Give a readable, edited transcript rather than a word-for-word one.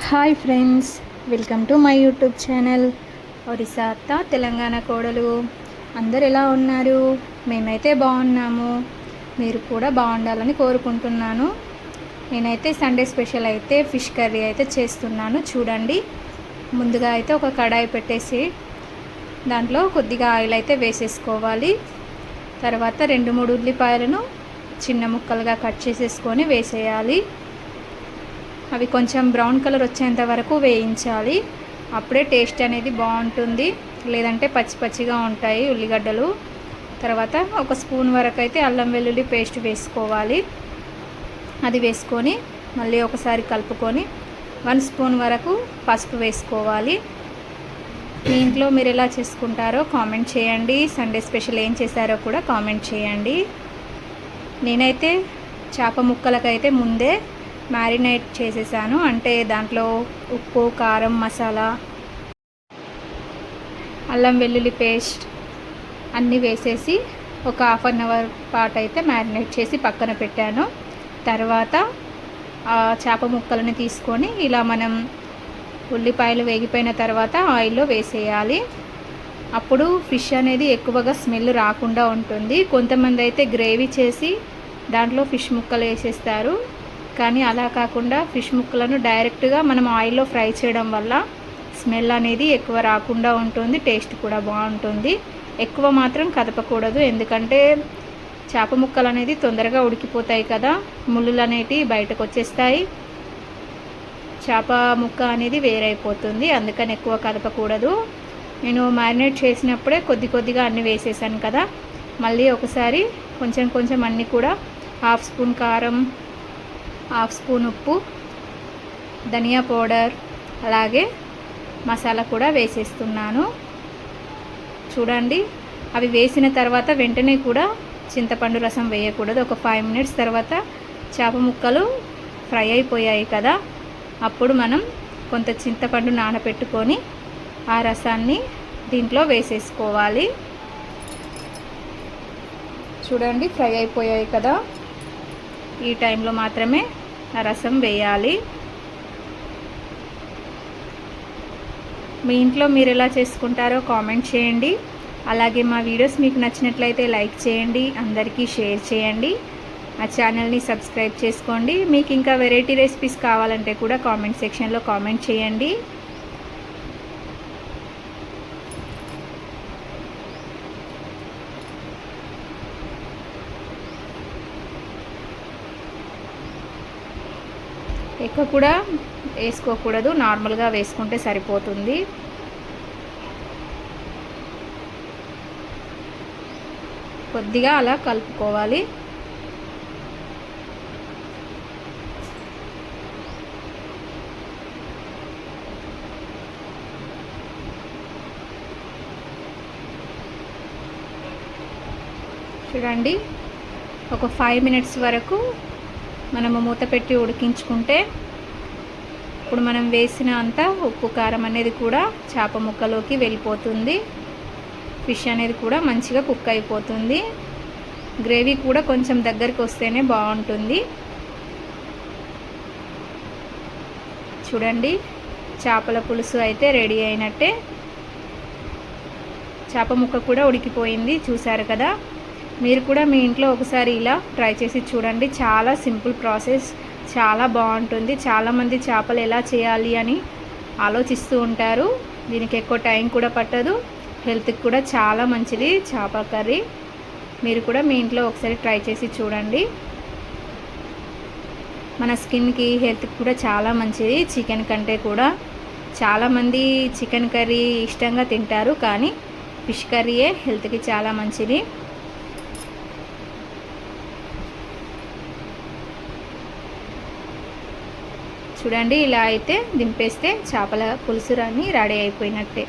Hi friends, welcome to my YouTube channel Orissa అత్త తెలంగాణ కోడలు. అందరు ఎలా ఉన్నారు? మేమైతే బాగున్నాము. మీరు కూడా బాగుండాలని కోరుకుంటున్నాను. నేనైతే సండే స్పెషల్ అయితే ఫిష్ కర్రీ అయితే చేస్తున్నాను. చూడండి, ముందుగా అయితే ఒక కడాయి పెట్టేసి దాంట్లో కొద్దిగా ఆయిల్ అయితే వేసేసుకోవాలి. తర్వాత 2-3 ఉల్లిపాయలను చిన్న ముక్కలుగా కట్ చేసేసుకొని వేసేయాలి. అవి కొంచెం బ్రౌన్ కలర్ వచ్చేంత వరకు వేయించాలి. అప్పుడే టేస్ట్ అనేది బాగుంటుంది, లేదంటే పచ్చి పచ్చిగా ఉంటాయి ఉల్లిగడ్డలు. తర్వాత ఒక స్పూన్ వరకు అయితే అల్లం వెల్లుల్లి పేస్ట్ వేసుకోవాలి. అది వేసుకొని మళ్ళీ ఒకసారి కలుపుకొని 1 స్పూన్ వరకు పసుపు వేసుకోవాలి. మీ ఇంట్లో మీరు ఎలా చేసుకుంటారో కామెంట్ చేయండి. సండే స్పెషల్ ఏం చేశారో కూడా కామెంట్ చేయండి. నేనైతే చేప ముక్కలకైతే ముందే మ్యారినేట్ చేసేసాను. అంటే దాంట్లో ఉప్పు, కారం, మసాలా, అల్లం వెల్లుల్లి పేస్ట్ అన్నీ వేసేసి ఒక 1/2 అవర్ పాటు అయితే మ్యారినేట్ చేసి పక్కన పెట్టాను. తర్వాత ఆ చేప ముక్కలని తీసుకొని ఇలా మనం ఉల్లిపాయలు వేగిపోయిన తర్వాత ఆయిల్లో వేసేయాలి. అప్పుడు ఫిష్ అనేది ఎక్కువగా స్మెల్ రాకుండా ఉంటుంది. కొంతమంది అయితే గ్రేవీ చేసి దాంట్లో ఫిష్ ముక్కలు వేసేస్తారు. కానీ అలా కాకుండా ఫిష్ ముక్కలను డైరెక్ట్గా మనం ఆయిల్లో ఫ్రై చేయడం వల్ల స్మెల్ అనేది ఎక్కువ రాకుండా ఉంటుంది, టేస్ట్ కూడా బాగుంటుంది. ఎక్కువ మాత్రం కదపకూడదు, ఎందుకంటే చేప ముక్కలు అనేది తొందరగా ఉడికిపోతాయి కదా, ముళ్ళులు అనేవి బయటకు వచ్చేస్తాయి, చేప ముక్క అనేది వేరైపోతుంది. అందుకని ఎక్కువ కదపకూడదు. నేను మ్యారినేట్ చేసినప్పుడే కొద్దిగా అన్నీ వేసేసాను కదా, మళ్ళీ ఒకసారి కొంచెం కొంచెం అన్నీ కూడా 1/2 స్పూన్ కారం, 1/2 స్పూన్ ఉప్పు, ధనియా పౌడర్, అలాగే మసాలా కూడా వేసేస్తున్నాను. చూడండి, అవి వేసిన తర్వాత వెంటనే కూడా చింతపండు రసం వేయకూడదు. ఒక 5 మినిట్స్ తర్వాత చేప ముక్కలు ఫ్రై అయిపోయాయి కదా, అప్పుడు మనం కొంత చింతపండు నానబెట్టుకొని ఆ రసాన్ని దీంట్లో వేసేసుకోవాలి. చూడండి, ఫ్రై అయిపోయాయి కదా, ఈ టైంలో మాత్రమే ఆ రసం వేయాలి. మీ ఇంట్లో మీరు ఎలా చేసుకుంటారో కామెంట్ చేయండి. అలాగే మా వీడియోస్ మీకు నచ్చినట్లయితే లైక్ చేయండి, అందరికీ షేర్ చేయండి, మా ఛానల్ని సబ్స్క్రైబ్ చేసుకోండి. మీకు ఇంకా వెరైటీ రెసిపీస్ కావాలంటే కూడా కామెంట్ సెక్షన్లో కామెంట్ చేయండి. ఎక్కువ కూడా వేసుకోకూడదు, నార్మల్గా వేసుకుంటే సరిపోతుంది. కొద్దిగా అలా కలుపుకోవాలి. చూడండి, ఒక 5 మినిట్స్ వరకు మనము మూత పెట్టి ఉడికించుకుంటే ఇప్పుడు మనం వేసిన అంత ఉప్పు, కారం అనేది కూడా చేప ముక్కలోకి వెళ్ళిపోతుంది. ఫిష్ అనేది కూడా మంచిగా కుక్ అయిపోతుంది. గ్రేవీ కూడా కొంచెం దగ్గరికి వస్తేనే బాగుంటుంది. చూడండి, చేపల పులుసు అయితే రెడీ అయినట్టే. చేప ముక్క కూడా ఉడికిపోయింది, చూసారు కదా. మీరు కూడా మీ ఇంట్లో ఒకసారి ఇలా ట్రై చేసి చూడండి. చాలా సింపుల్ ప్రాసెస్, చాలా బాగుంటుంది. చాలామంది చేపలు ఎలా చేయాలి అని ఆలోచిస్తూ ఉంటారు. దీనికి ఎక్కువ టైం కూడా పట్టదు, హెల్త్కి కూడా చాలా మంచిది చేప కర్రీ. మీరు కూడా మీ ఇంట్లో ఒకసారి ట్రై చేసి చూడండి. మన స్కిన్కి, హెల్త్కి కూడా చాలా మంచిది చికెన్ కంటే కూడా. చాలామంది చికెన్ కర్రీ ఇష్టంగా తింటారు, కానీ ఫిష్ కర్రీయే హెల్త్కి చాలా మంచిది. చూడండి, ఇలా అయితే దింపేస్తే చేపల పులుసు రెడీ అయిపోయినట్టే.